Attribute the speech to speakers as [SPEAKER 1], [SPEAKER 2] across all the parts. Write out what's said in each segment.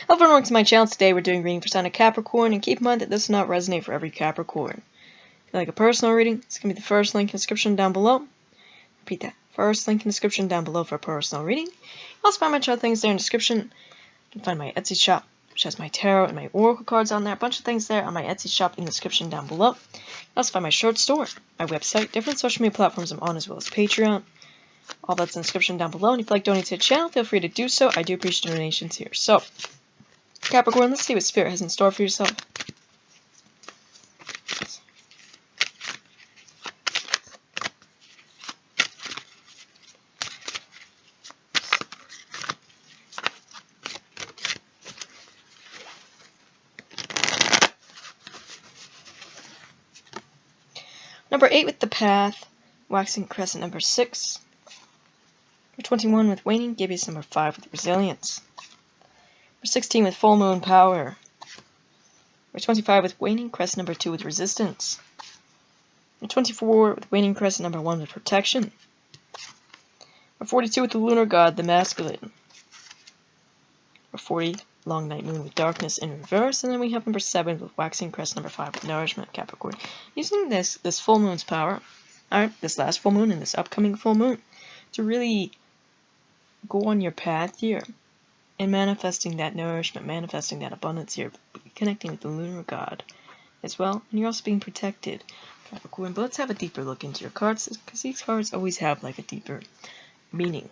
[SPEAKER 1] Hello everyone, welcome to my channel. Today we're doing reading for sign of Capricorn, and keep in mind that this does not resonate for every Capricorn. If you like a personal reading, it's going to be the first link in the description down below. Repeat that. First link in the description down below for a personal reading. You'll also find my chart things there in the description. You can find my Etsy shop, which has my tarot and my oracle cards on there. A bunch of things there on my Etsy shop in the description down below. You'll also find my short store, my website, different social media platforms I'm on, as well as Patreon. All that's in the description down below. And if you'd like to donate to the channel, feel free to do so. I do appreciate donations here. So, Capricorn, let's see what Spirit has in store for yourself. Number 8 with the Path, Waxing Crescent number 6. Number 21 with Waning, Gibbous number 5 with Resilience. Number 16 with Full Moon Power. Number 25 with Waning Crescent number 2 with Resistance. Number 24 with Waning Crescent number 1 with Protection. Number 42 with the Lunar God, the Masculine. Number 40, Long Night Moon with Darkness in reverse. And then we have number 7 with Waxing Crescent number 5 with Nourishment, Capricorn. Using this full moon's power, this last full moon and this upcoming full moon, to really go on your path here. And manifesting that nourishment, manifesting that abundance here, connecting with the lunar god as well. And you're also being protected, Capricorn. But let's have a deeper look into your cards, because these cards always have like a deeper meaning.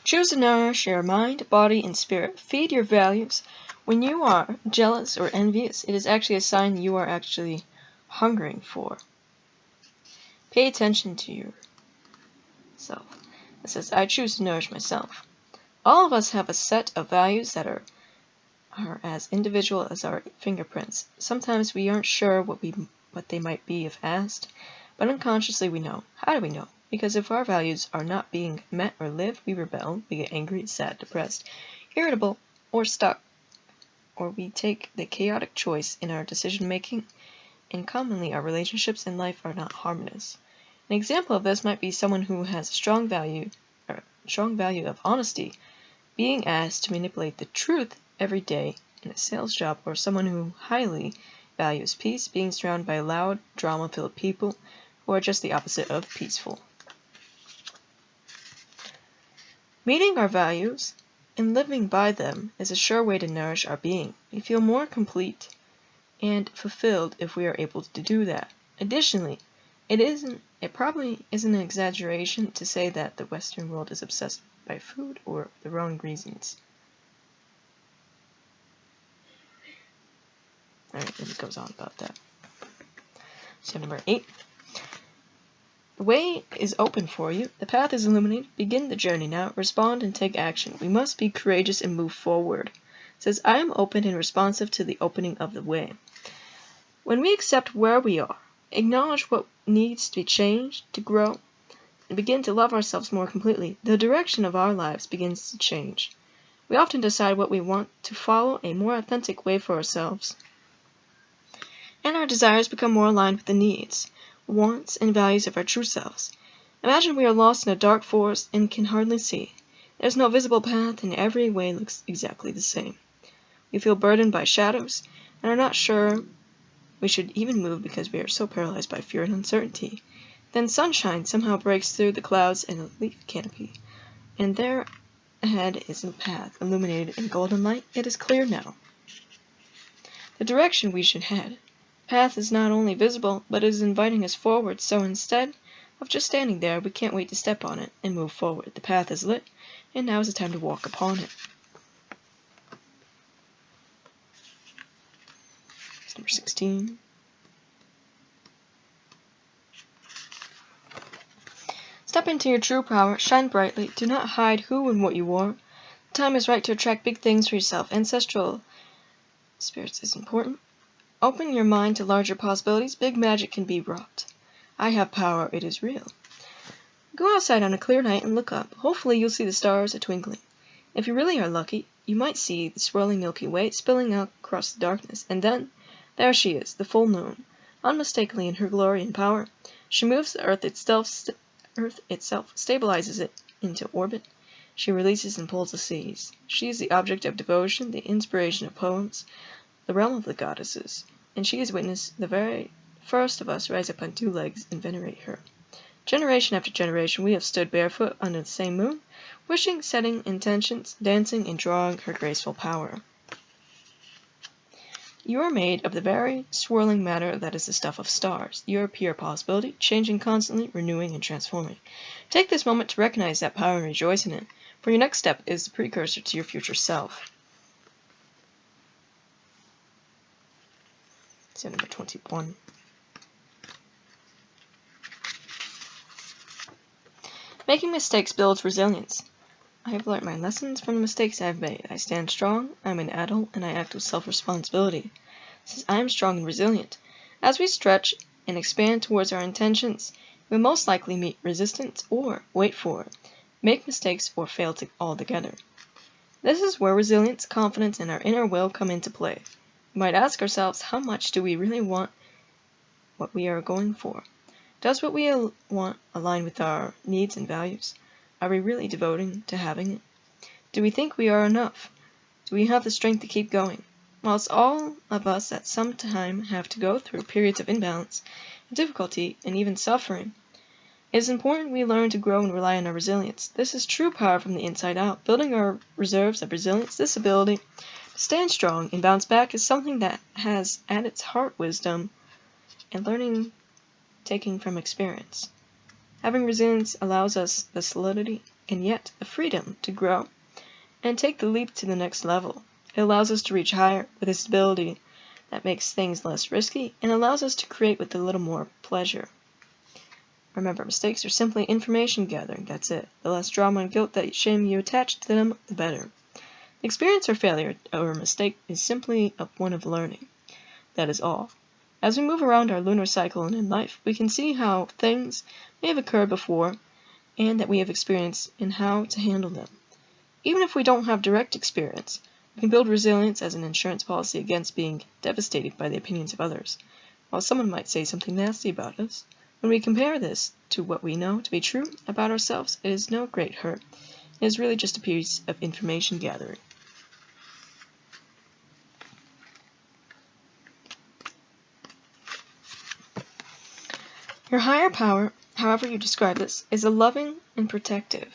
[SPEAKER 1] Choose to nourish your mind, body, and spirit. Feed your values. When you are jealous or envious, it is actually a sign you are actually hungering for. Pay attention to yourself. It says, I choose to nourish myself. All of us have a set of values that are as individual as our fingerprints. Sometimes we aren't sure what they might be if asked, but unconsciously we know. How do we know? Because if our values are not being met or lived, we rebel, we get angry, sad, depressed, irritable, or stuck. Or we take the chaotic choice in our decision making, and commonly our relationships in life are not harmonious. An example of this might be someone who has a strong value of honesty being asked to manipulate the truth every day in a sales job, or someone who highly values peace being surrounded by loud, drama-filled people who are just the opposite of peaceful. Meeting our values and living by them is a sure way to nourish our being. We feel more complete and fulfilled if we are able to do that. Additionally, it probably isn't an exaggeration to say that the Western world is obsessed by food for the wrong reasons. Alright, then it goes on about that. So number 8. The way is open for you. The path is illuminated. Begin the journey now. Respond and take action. We must be courageous and move forward. It says, I am open and responsive to the opening of the way. When we accept where we are, acknowledge what needs to be changed to grow, and begin to love ourselves more completely, the direction of our lives begins to change. We often decide what we want to follow a more authentic way for ourselves, and our desires become more aligned with the needs, wants, and values of our true selves. Imagine we are lost in a dark forest and can hardly see. There's no visible path, and every way looks exactly the same. We feel burdened by shadows, and are not sure we should even move because we are so paralyzed by fear and uncertainty. Then sunshine somehow breaks through the clouds and a leaf canopy, and there ahead is a path illuminated in golden light. It is clear now. The direction we should head. Path is not only visible, but is inviting us forward, so instead of just standing there, we can't wait to step on it and move forward. The path is lit, and now is the time to walk upon it. It's number 16. Step into your true power, shine brightly, do not hide who and what you are. The time is right to attract big things for yourself. Ancestral spirits is important. Open your mind to larger possibilities. Big magic can be wrought. I have power. It is real. Go outside on a clear night and look up. Hopefully you'll see the stars a-twinkling. If you really are lucky, you might see the swirling Milky Way spilling out across the darkness. And then, there she is, the full moon. Unmistakably in her glory and power, she moves the earth itself, stabilizes it, into orbit, she releases and pulls the seas. She is the object of devotion, the inspiration of poems, the realm of the goddesses, and she has witnessed the very first of us rise up on 2 legs and venerate her. Generation after generation we have stood barefoot under the same moon, wishing, setting intentions, dancing, and drawing her graceful power. You are made of the very swirling matter that is the stuff of stars. You are pure possibility, changing constantly, renewing, and transforming. Take this moment to recognize that power and rejoice in it, for your next step is the precursor to your future self. So number 21. Making mistakes builds resilience. I have learned my lessons from the mistakes I have made. I stand strong, I am an adult, and I act with self-responsibility. It says I am strong and resilient. As we stretch and expand towards our intentions, we will most likely meet resistance or, wait for it, make mistakes or fail altogether. This is where resilience, confidence, and our inner will come into play. We might ask ourselves, how much do we really want what we are going for? Does what we want align with our needs and values? Are we really devoting to having it? Do we think we are enough? Do we have the strength to keep going? Whilst all of us at some time have to go through periods of imbalance, difficulty, and even suffering, it is important we learn to grow and rely on our resilience. This is true power from the inside out. Building our reserves of resilience, this ability to stand strong and bounce back, is something that has at its heart wisdom and learning taking from experience. Having resilience allows us the solidity and yet the freedom to grow and take the leap to the next level. It allows us to reach higher with a stability that makes things less risky and allows us to create with a little more pleasure. Remember, mistakes are simply information gathering, that's it. The less drama and guilt that shame you attach to them, the better. The experience or failure or mistake is simply one of learning. That is all. As we move around our lunar cycle and in life, we can see how things may have occurred before and that we have experienced and how to handle them. Even if we don't have direct experience, we can build resilience as an insurance policy against being devastated by the opinions of others. While someone might say something nasty about us, when we compare this to what we know to be true about ourselves, it is no great hurt. It is really just a piece of information gathering. Your higher power, however you describe this, is a loving and protective.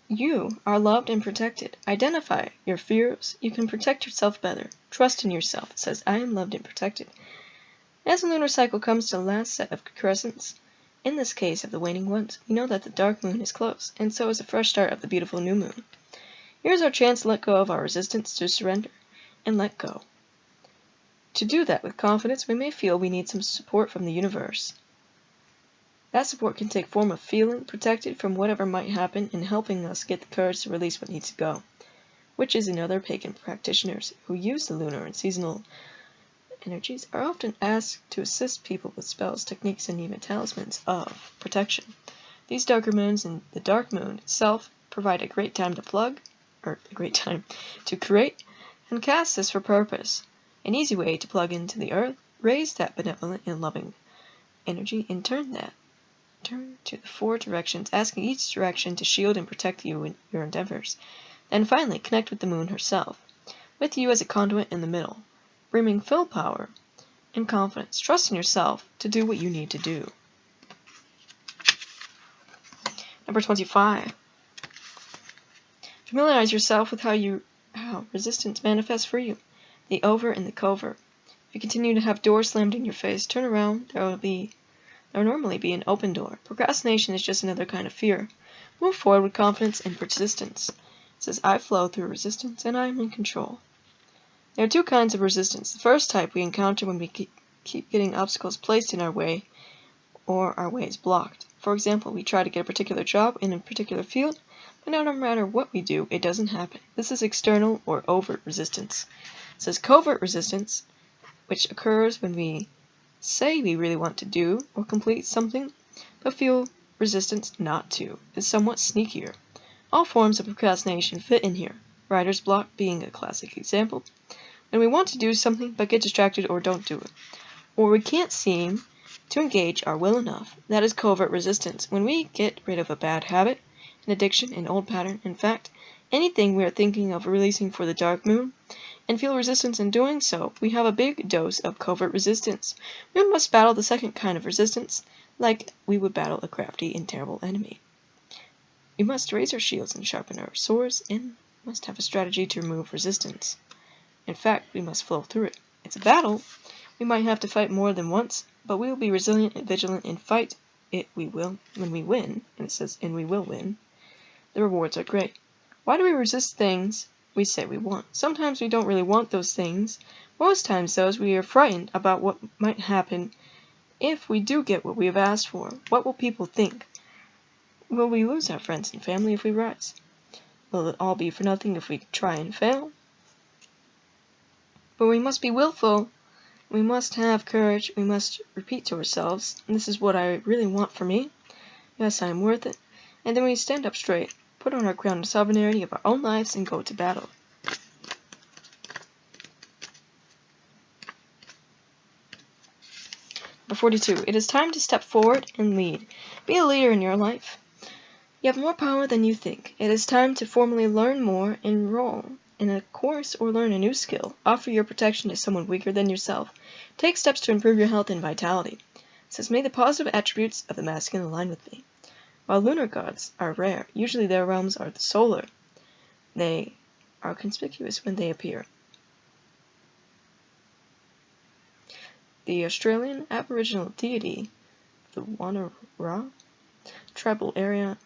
[SPEAKER 1] You are loved and protected. Identify your fears. You can protect yourself better. Trust in yourself. It says, I am loved and protected. As the lunar cycle comes to the last set of crescents, in this case of the waning ones, we know that the dark moon is close, and so is the fresh start of the beautiful new moon. Here's our chance to let go of our resistance, to surrender, and let go. To do that with confidence, we may feel we need some support from the universe. That support can take form of feeling protected from whatever might happen and helping us get the courage to release what needs to go. Witches and other pagan practitioners who use the lunar and seasonal energies are often asked to assist people with spells, techniques, and even talismans of protection. These darker moons and the dark moon itself provide a great time to create and cast this for purpose. An easy way to plug into the earth, raise that benevolent and loving energy, and turn to the 4 directions, asking each direction to shield and protect you in your endeavors. Then finally, connect with the moon herself, with you as a conduit in the middle, bringing full power and confidence. Trust in yourself to do what you need to do. Number 25. Familiarize yourself with how resistance manifests for you, the overt and the covert. If you continue to have doors slammed in your face, turn around, there will normally be an open door. Procrastination is just another kind of fear. Move forward with confidence and persistence. It says, I flow through resistance and I am in control. There are 2 kinds of resistance. The first type we encounter when we keep getting obstacles placed in our way or our way is blocked. For example, we try to get a particular job in a particular field, but no matter what we do, it doesn't happen. This is external or overt resistance. It says covert resistance, which occurs when we say we really want to do or complete something, but feel resistance not to, is somewhat sneakier. All forms of procrastination fit in here, writer's block being a classic example. When we want to do something but get distracted or don't do it, or we can't seem to engage our will enough, that is covert resistance. When we get rid of a bad habit an addiction, an old pattern, in fact, anything we are thinking of releasing for the dark moon, and feel resistance in doing so, we have a big dose of covert resistance. We must battle the second kind of resistance, like we would battle a crafty and terrible enemy. We must raise our shields and sharpen our swords, and must have a strategy to remove resistance. In fact, we must flow through it. It's a battle. We might have to fight more than once, but we will be resilient and vigilant and fight it we will when we win, and it says, and we will win. The rewards are great. Why do we resist things we say we want? Sometimes we don't really want those things. Most times, though, we are frightened about what might happen if we do get what we have asked for. What will people think? Will we lose our friends and family if we rise? Will it all be for nothing if we try and fail? But we must be willful. We must have courage. We must repeat to ourselves, this is what I really want for me. Yes, I am worth it. And then we stand up straight, put on our crown of sovereignty of our own lives, and go to battle. Number 42. It is time to step forward and lead. Be a leader in your life. You have more power than you think. It is time to formally learn more, enroll in a course, or learn a new skill. Offer your protection to someone weaker than yourself. Take steps to improve your health and vitality. It says, may the positive attributes of the masculine align with me. While lunar gods are rare, usually their realms are the solar. They are conspicuous when they appear. The Australian Aboriginal deity, the Wanara tribal area,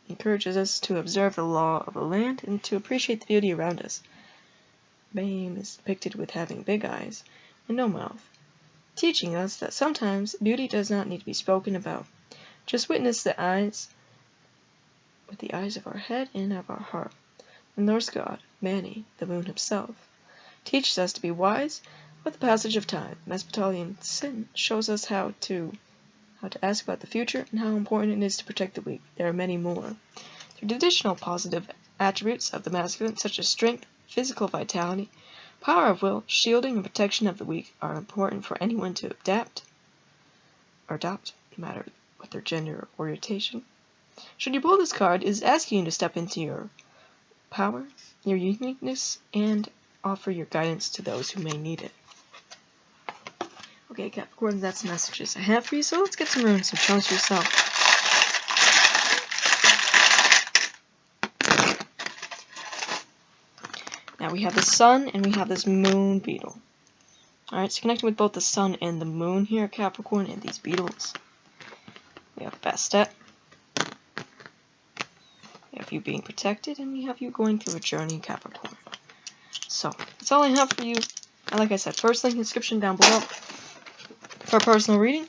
[SPEAKER 1] encourages us to observe the law of the land and to appreciate the beauty around us. Bame is depicted with having big eyes and no mouth, teaching us that sometimes beauty does not need to be spoken about. Just witness the eyes with the eyes of our head and of our heart. The Norse god, Mani, the moon himself, teaches us to be wise with the passage of time. Mesopotamian sin shows us how to ask about the future and how important it is to protect the weak. There are many more. The traditional positive attributes of the masculine, such as strength, physical vitality, power of will, shielding, and protection of the weak, are important for anyone to adopt, no matter what their gender or orientation. Should you pull this card, it is asking you to step into your power, your uniqueness, and offer your guidance to those who may need it. Okay, Capricorn, that's the messages I have for you, so let's get some runes and chunks for yourself. Now we have the sun and we have this moon beetle. Alright, so connecting with both the sun and the moon here, Capricorn, and these beetles. We have Bastet. We have you being protected, and we have you going through a journey, Capricorn. So, that's all I have for you. And like I said, first link in the description down below for a personal reading.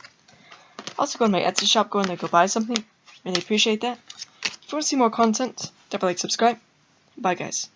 [SPEAKER 1] Also go to my Etsy shop, go in there, go buy something. Really appreciate that. If you want to see more content, definitely subscribe. Bye guys.